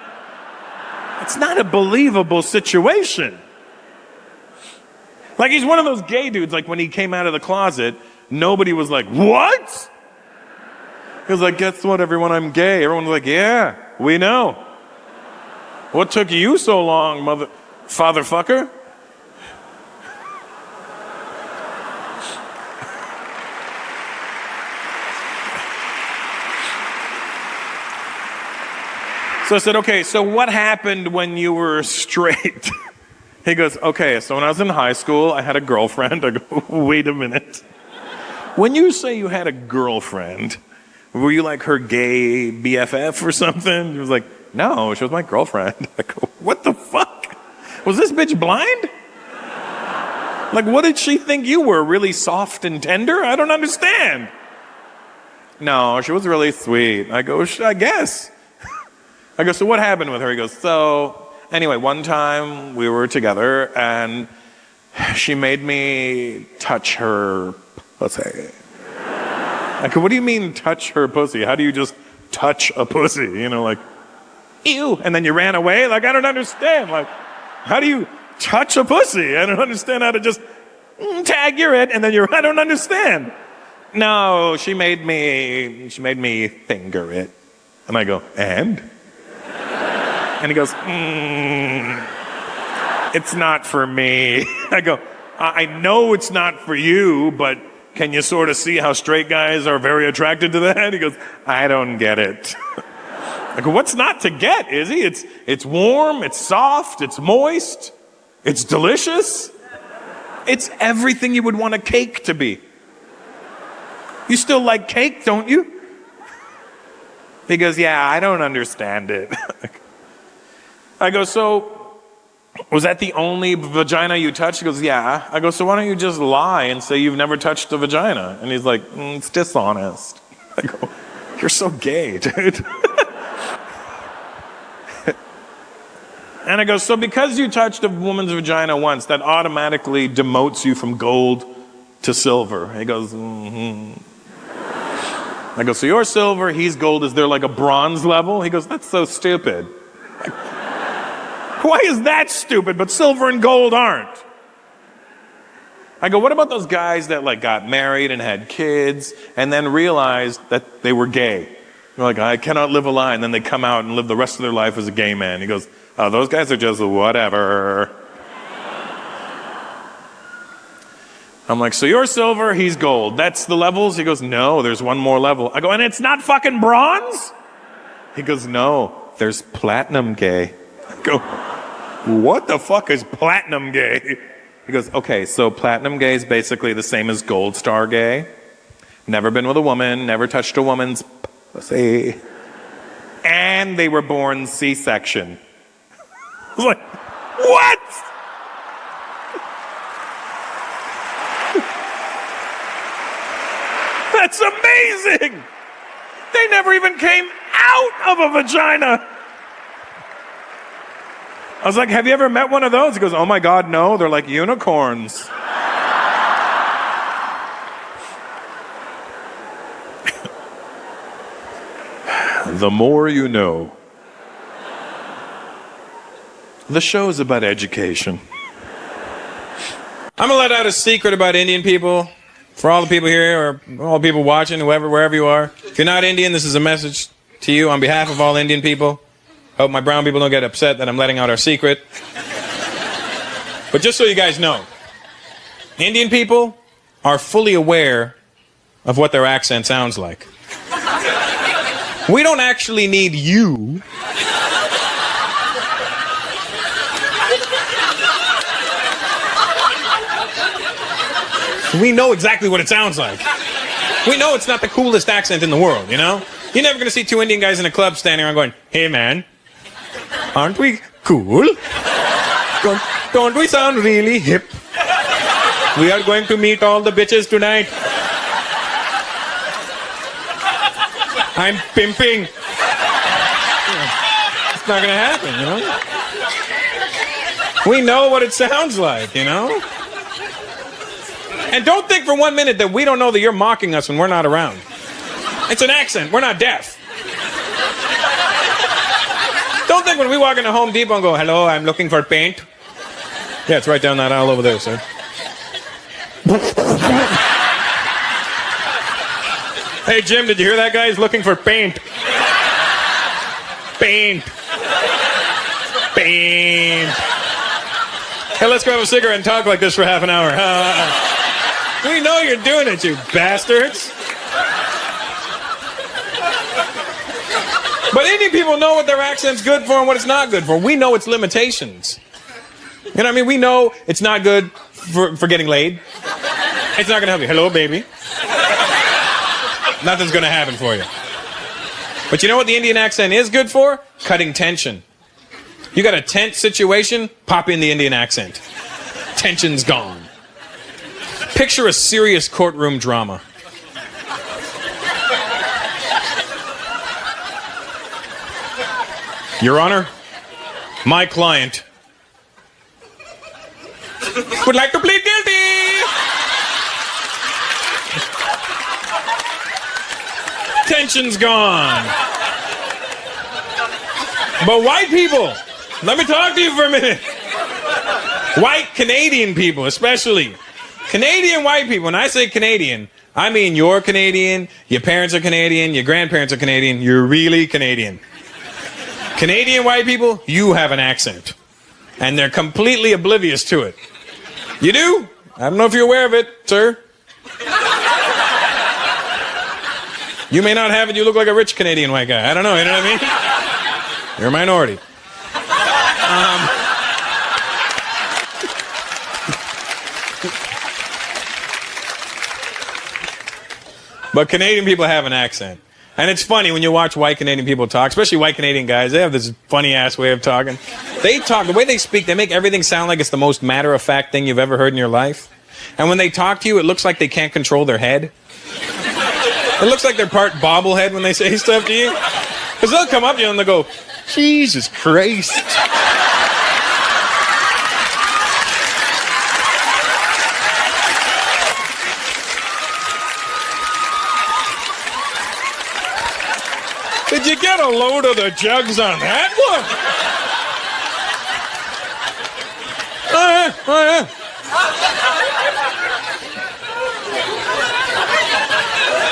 A: a believable situation. Like, he's one of those gay dudes, like, when he came out of the closet, nobody was like, what? He was like, guess what, everyone, I'm gay. Everyone was like, yeah, we know. What took you so long, father fucker? So I said, okay, so what happened when you were straight? He goes, okay, so when I was in high school, I had a girlfriend. I go, wait a minute. When you say you had a girlfriend, were you like her gay BFF or something? He was like, no, she was my girlfriend. I go, what the fuck? Was this bitch blind? Like, what did she think you were? Really soft and tender? I don't understand.
B: No, she was really sweet. I go, I guess. I go, so what happened with her? He goes, so anyway, one time we were together and she made me touch her pussy. I go, what do you mean touch her pussy? How do you just touch a pussy? You know, like, ew, and then you ran away? Like, I don't understand. Like, how do you touch a pussy? I don't understand how to just tag your it and then I don't understand. No, she made me finger it. And I go, and? And he goes, it's not for me. I go, I know it's not for you, but can you sort of see how straight guys are very attracted to that? He goes, I don't get it. I go, what's not to get, Izzy? It's warm, it's soft, it's moist, it's delicious. It's everything you would want a cake to be. You still like cake, don't you? He goes, yeah, I don't understand it. I go, so was that the only vagina you touched? He goes, yeah. I go, so why don't you just lie and say you've never touched a vagina? And he's like, it's dishonest. I go, you're so gay, dude. And I go, so because you touched a woman's vagina once, that automatically demotes you from gold to silver. He goes, I go, so you're silver, he's gold. Is there like a bronze level? He goes, that's so stupid. Why is that stupid, but silver and gold aren't? I go, what about those guys that like got married and had kids and then realized that they were gay? They're like, I cannot live a lie. And then they come out and live the rest of their life as a gay man. He goes, oh, those guys are just whatever. I'm like, so you're silver, he's gold. That's the levels? He goes, no, there's one more level. I go, and it's not fucking bronze? He goes, no, there's platinum gay. I go, what the fuck is platinum gay? He goes, okay, so platinum gay is basically the same as gold star gay. Never been with a woman, never touched a woman's pussy. And they were born C-section. I was like, what? That's amazing! They never even came out of a vagina. I was like, have you ever met one of those? He goes, oh my God, no. They're like unicorns. The more you know. The show's about education.
A: I'm gonna let out a secret about Indian people for all the people here or all the people watching, whoever, wherever you are. If you're not Indian, this is a message to you on behalf of all Indian people. Hope my brown people don't get upset that I'm letting out our secret. But just so you guys know, Indian people are fully aware of what their accent sounds like. We don't actually need you we know exactly what it sounds like. We know it's not the coolest accent in the world, you know? You're never going to see two Indian guys in a club standing around going, hey man, aren't we cool? Don't we sound really hip? We are going to meet all the bitches tonight. I'm pimping. It's not going to happen, you know? We know what it sounds like, you know? And don't think for 1 minute that we don't know that you're mocking us when we're not around. It's an accent. We're not deaf. Don't think when we walk into Home Depot and go, hello, I'm looking for paint. Yeah, it's right down that aisle over there, sir. Hey, Jim, did you hear that guy? He's looking for paint. Paint. Paint. Hey, let's grab a cigarette and talk like this for half an hour. We know you're doing it, you bastards. But Indian people know what their accent's good for and what it's not good for. We know its limitations. You know what I mean? We know it's not good for getting laid. It's not going to help you. Hello, baby. Nothing's going to happen for you. But you know what the Indian accent is good for? Cutting tension. You got a tense situation, pop in the Indian accent. Tension's gone. Picture a serious courtroom drama.
B: Your Honor, my client would like to plead guilty. Tension's gone. But white people, let me talk to you for a minute. White Canadian people, especially. Canadian white people. When I say Canadian, I mean you're Canadian, your parents are Canadian, your grandparents are Canadian, you're really Canadian. Canadian white people, you have an accent. And they're completely oblivious to it. You do? I don't know if you're aware of it, sir. You may not have it, you look like a rich Canadian white guy. I don't know, you know what I mean? You're a minority. But Canadian people have an accent. And it's funny when you watch white Canadian people talk, especially white Canadian guys, they have this funny-ass way of talking. They talk, the way they speak, they make everything sound like it's the most matter-of-fact thing you've ever heard in your life. And when they talk to you, it looks like they can't control their head. It looks like they're part bobblehead when they say stuff to you. Because they'll come up to you and they'll go, Jesus Christ. Did you get a load of the jugs on that one? Oh yeah.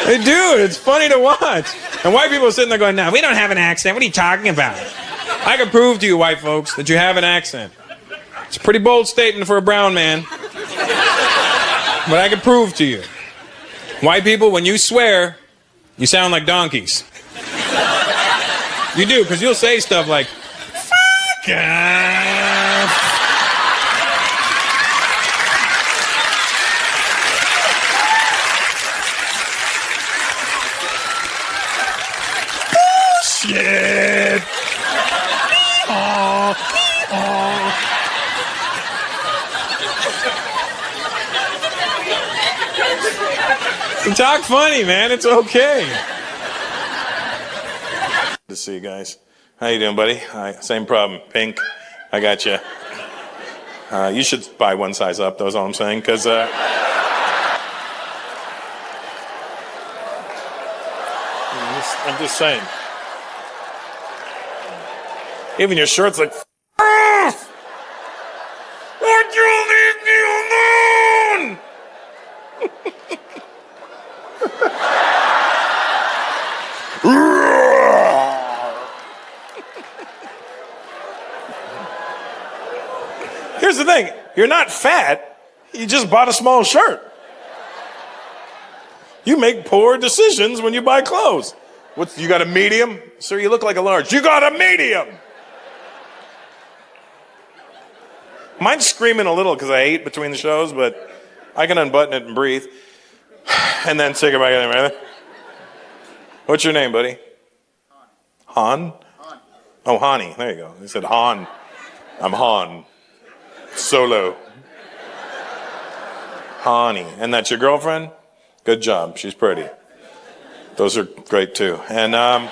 B: They do. It's funny to watch. And white people are sitting there going, no, we don't have an accent. What are you talking about? I can prove to you, white folks, that you have an accent. It's a pretty bold statement for a brown man. But I can prove to you. White people, when you swear, you sound like donkeys. You do, because you'll say stuff like, fuck off. Bullshit. You talk funny, man. It's okay. To see you guys. How you doing, buddy? Same problem. Pink. I got you. You should buy one size up, that's all I'm saying, because I'm just saying. Even your shirt's like, off! Why'd you leave me alone? Here's the thing, you're not fat, you just bought a small shirt. You make poor decisions when you buy clothes. You got a medium? Sir, you look like a large. You got a medium! Mine's screaming a little because I ate between the shows, but I can unbutton it and breathe. And then say goodbye to them. What's your name, buddy? Han? Han. Oh, Hani. There you go. He said Han. I'm Han. Solo. Hani. And that's your girlfriend? Good job. She's pretty. Those are great too. And I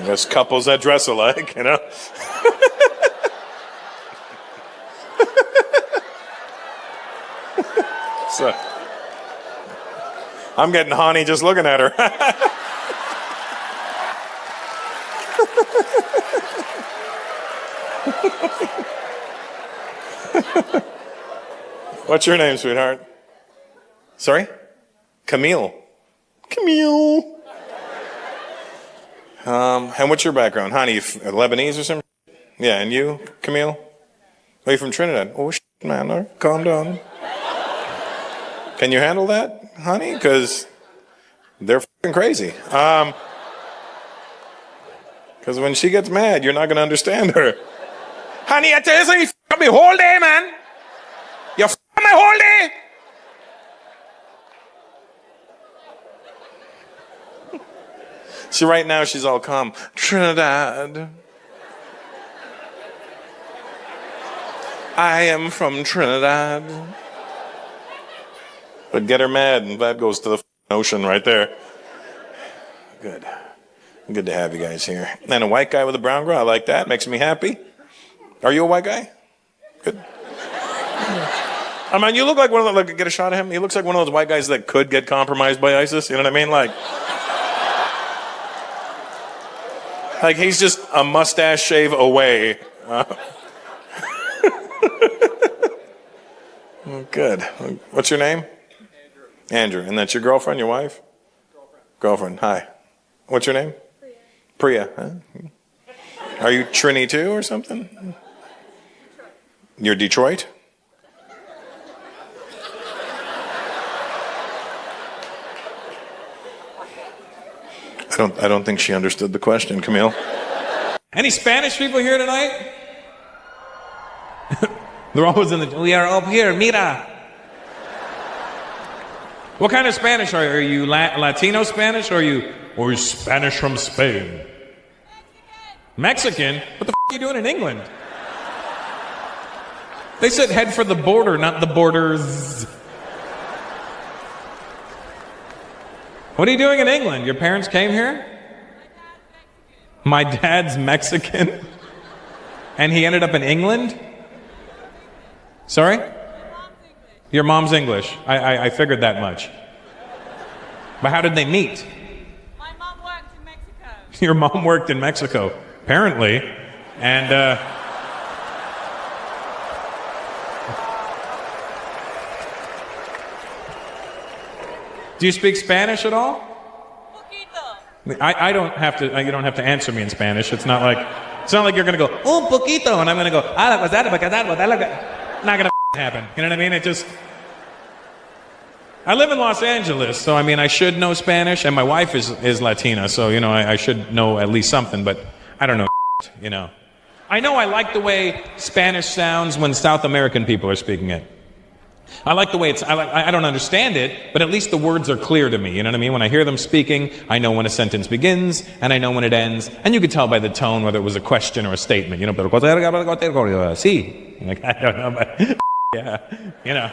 B: guess couples that dress alike, you know? So, I'm getting Hani just looking at her. What's your name, sweetheart? Sorry? Camille. Camille. And what's your background? Honey, you Lebanese or something? Yeah, and you, Camille? Are you from Trinidad? Oh, shit, man, calm down. Can you handle that, honey? Because they're fucking crazy. Because when she gets mad, you're not going to understand her. Honey, I tell you something, you f***ed me whole day, man. You f***ed me whole day. See, right now she's all calm. Trinidad. I am from Trinidad. But get her mad and that goes to the
C: ocean right there. Good. Good to have you guys here. And a white guy with a brown girl. I like that. Makes me happy. Are you a white guy? Good. I mean, you look like one of those, like, get a shot of him. He looks like one of those white guys that could get compromised by ISIS. You know what I mean? Like he's just a mustache shave away. Good. What's your name? Andrew. And that's your girlfriend, your wife? Girlfriend. Hi. What's your name? Priya. Huh? Are you Trini too or something? You're Detroit? I don't think she understood the question, Camille.
A: Any Spanish people here tonight? They're always in the... We are up here, mira. What kind of Spanish are you? Are you Latino Spanish or are you Spanish from Spain? Mexican? What the f*** are you doing in England? They said head for the border, not the borders. What are you doing in England? Your parents came here? My dad's Mexican. And he ended up in England? Sorry? Your mom's English. I figured that much. But how did they meet?
D: My mom worked in Mexico.
A: Your mom worked in Mexico, apparently. And, do you speak Spanish at all?
D: Poquito.
A: I don't have to. You don't have to answer me in Spanish. It's not like you're gonna go un poquito, and I'm gonna go. Not gonna happen. You know what I mean? It just. I live in Los Angeles, so I mean I should know Spanish, and my wife is Latina, so you know I should know at least something. But I don't know. You know, I know I like the way Spanish sounds when South American people are speaking it. I like the way it's, I don't understand it, but at least the words are clear to me, you know what I mean? When I hear them speaking, I know when a sentence begins, and I know when it ends, and you could tell by the tone whether it was a question or a statement, you know, sí. Like, I don't know, but yeah, you know.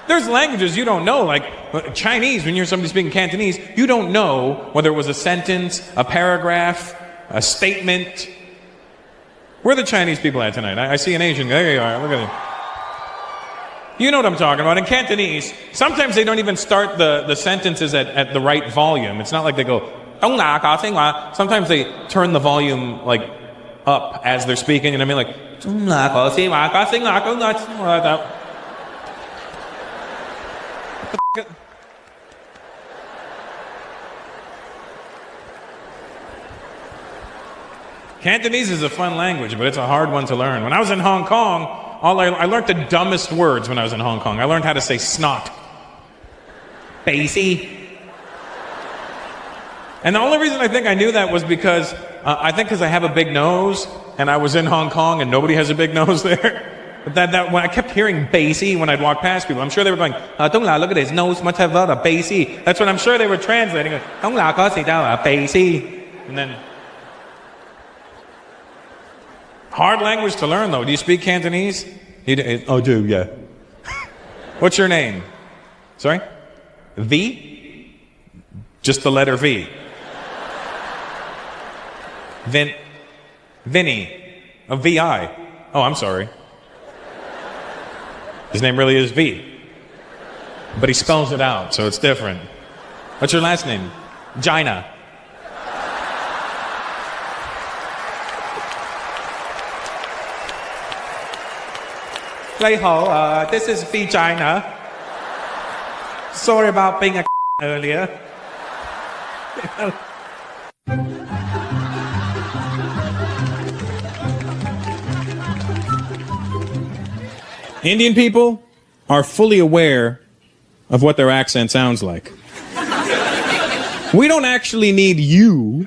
A: There's languages you don't know, like Chinese, when you hear somebody speaking Cantonese, you don't know whether it was a sentence, a paragraph, a statement. Where are the Chinese people at tonight? I see an Asian, there you are, look at them. You know what I'm talking about. In Cantonese, sometimes they don't even start the sentences at the right volume. It's not like they go, sometimes they turn the volume like up as they're speaking, and I mean like, Cantonese is a fun language, but it's a hard one to learn. When I was in Hong Kong, I learned the dumbest words when I was in Hong Kong. I learned how to say snot. Basie. And the only reason I think I knew that was because, I have a big nose, and I was in Hong Kong and nobody has a big nose there. But that when I kept hearing basie when I'd walk past people, I'm sure they were going, look at his nose, must have a basie. That's what I'm sure they were translating. Basie. And then... Hard language to learn, though. Do you speak Cantonese? Oh, do, yeah. What's your name? Sorry? V? Just the letter V. Vinny. Oh, V-I. Oh, I'm sorry. His name really is V. But he spells it out, so it's different. What's your last name? Gina. This is vagina. Sorry about being a earlier. Indian people are fully aware of what their accent sounds like. We don't actually need you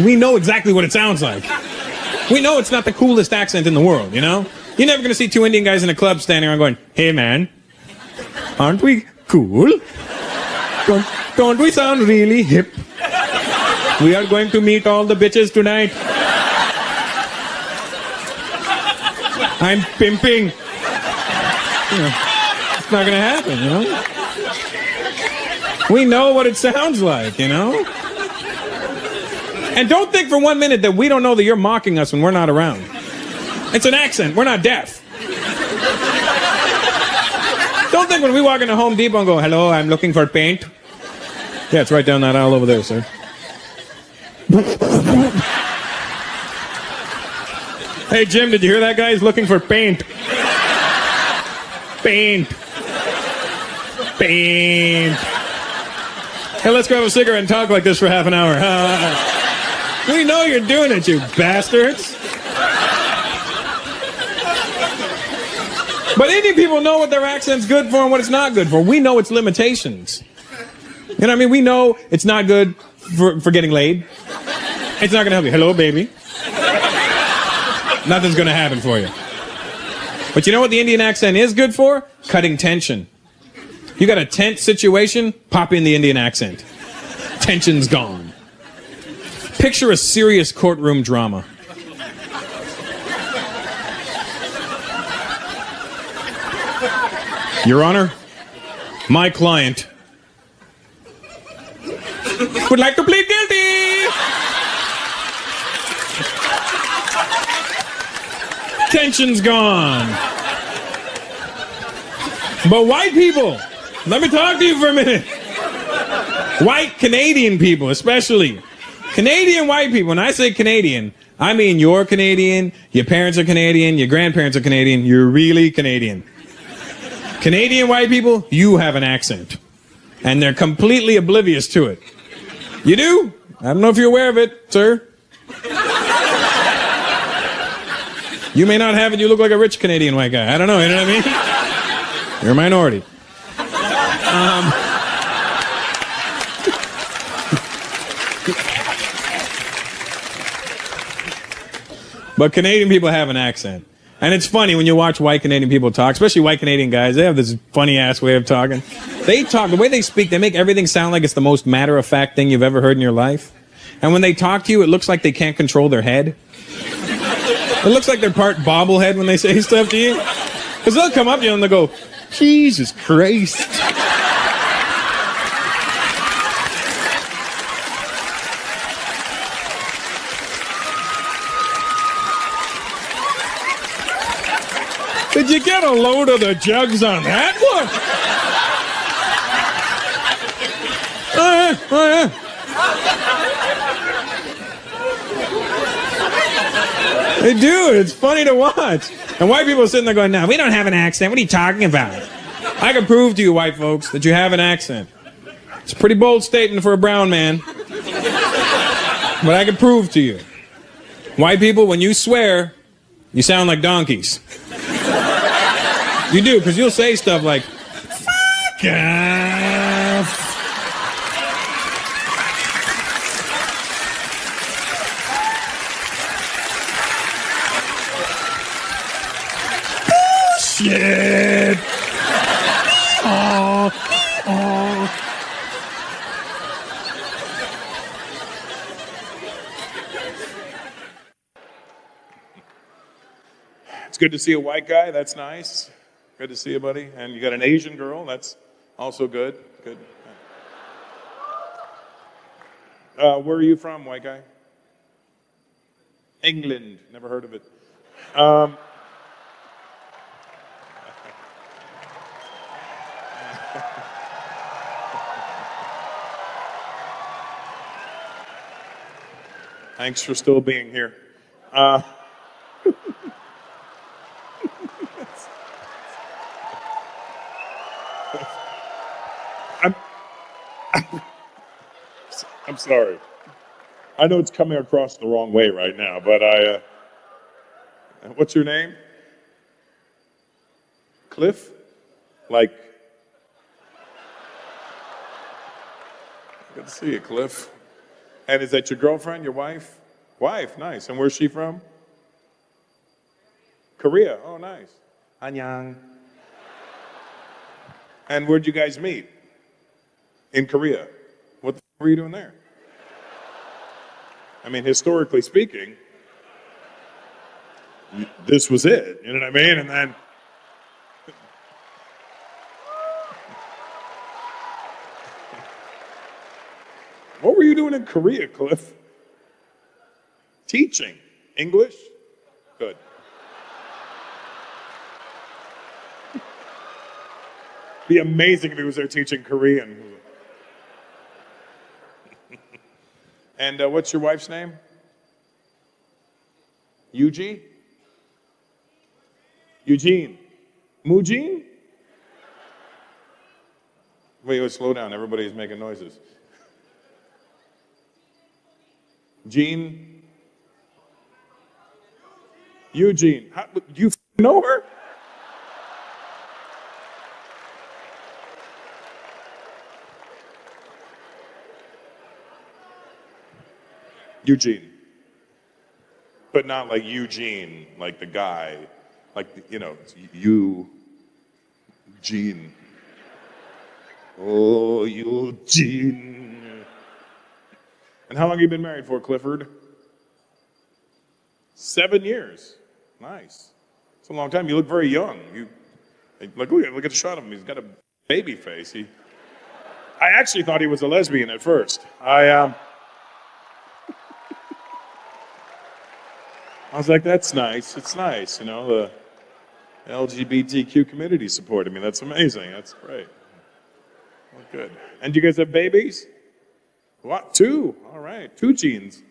A: we know exactly what it sounds like. We know it's not the coolest accent in the world, you know? You're never going to see two Indian guys in a club standing around going, hey man, aren't we cool? Don't we sound really hip? We are going to meet all the bitches tonight. I'm pimping. It's not gonna happen, We know what it sounds like, And don't think for 1 minute that we don't know that you're mocking us when we're not around. It's an accent. We're not deaf. Don't think when we walk into Home Depot and go, hello, I'm looking for paint. Yeah, it's right down that aisle over there, sir. Hey, Jim, did you hear that guy? He's looking for paint. Paint. Paint. Hey, let's go have a cigarette and talk like this for half an hour. We know you're doing it, you bastards. But Indian people know what their accent's good for and what it's not good for. We know its limitations. You know what I mean? We know it's not good for getting laid. It's not going to help you. Hello, baby. Nothing's going to happen for you. But you know what the Indian accent is good for? Cutting tension. You got a tense situation, pop in the Indian accent. Tension's gone. Picture a serious courtroom drama. Your Honor, my client would like to plead guilty. Tension's gone. But white people, let me talk to you for a minute. White Canadian people, especially. Canadian white people. When I say Canadian, I mean you're Canadian, your parents are Canadian, your grandparents are Canadian, you're really Canadian. Canadian white people, you have an accent. And they're completely oblivious to it. You do? I don't know if you're aware of it, sir. You may not have it, you look like a rich Canadian white guy. I don't know, you know what I mean? You're a minority. But Canadian people have an accent. And it's funny when you watch white Canadian people talk, especially white Canadian guys, they have this funny-ass way of talking. They talk, the way they speak, they make everything sound like it's the most matter-of-fact thing you've ever heard in your life. And when they talk to you, it looks like they can't control their head. It looks like they're part bobblehead when they say stuff to you. Because they'll come up to you and they'll go, Jesus Christ. Did you get a load of the jugs on that one? Oh yeah. They do. It's funny to watch. And white people are sitting there going, no, we don't have an accent. What are you talking about? I can prove to you, white folks, that you have an accent. It's a pretty bold statement for a brown man. But I can prove to you. White people, when you swear, you sound like donkeys. You do, because you'll say stuff like, fuck off. Bullshit. Oh.
C: It's good to see a white guy. That's nice. Good to see you, buddy. And you got an Asian girl. That's also good. Good. Where are you from, white guy? England. Never heard of it. Thanks for still being here. I'm sorry. I know it's coming across the wrong way right now, but what's your name? Cliff? Like, good to see you, Cliff. And is that your girlfriend, your wife? Wife, nice. And where's she from? Korea. Oh, nice. Annyeong. And where'd you guys meet? In Korea. What the f*** were you doing there? I mean, historically speaking, this was it. You know what I mean? And then what were you doing in Korea, Cliff? Teaching English? Good. Be amazing if he was there teaching Korean. And what's your wife's name? Eugene? Eugene. Mujine? Wait, slow down. Everybody's making noises. Jean? Eugene. How, do you know her? Eugene. But not like Eugene, like the guy. Like, you know, Eugene. Oh, Eugene. And how long have you been married for, Clifford? 7 years. Nice. It's a long time. You look very young. Look at the shot of him. He's got a baby face. I actually thought he was a lesbian at first. I was like, that's nice. It's nice, you know, the LGBTQ community support. I mean, that's amazing. That's great. Well, good. And do you guys have babies? What? 2? All right. 2 genes.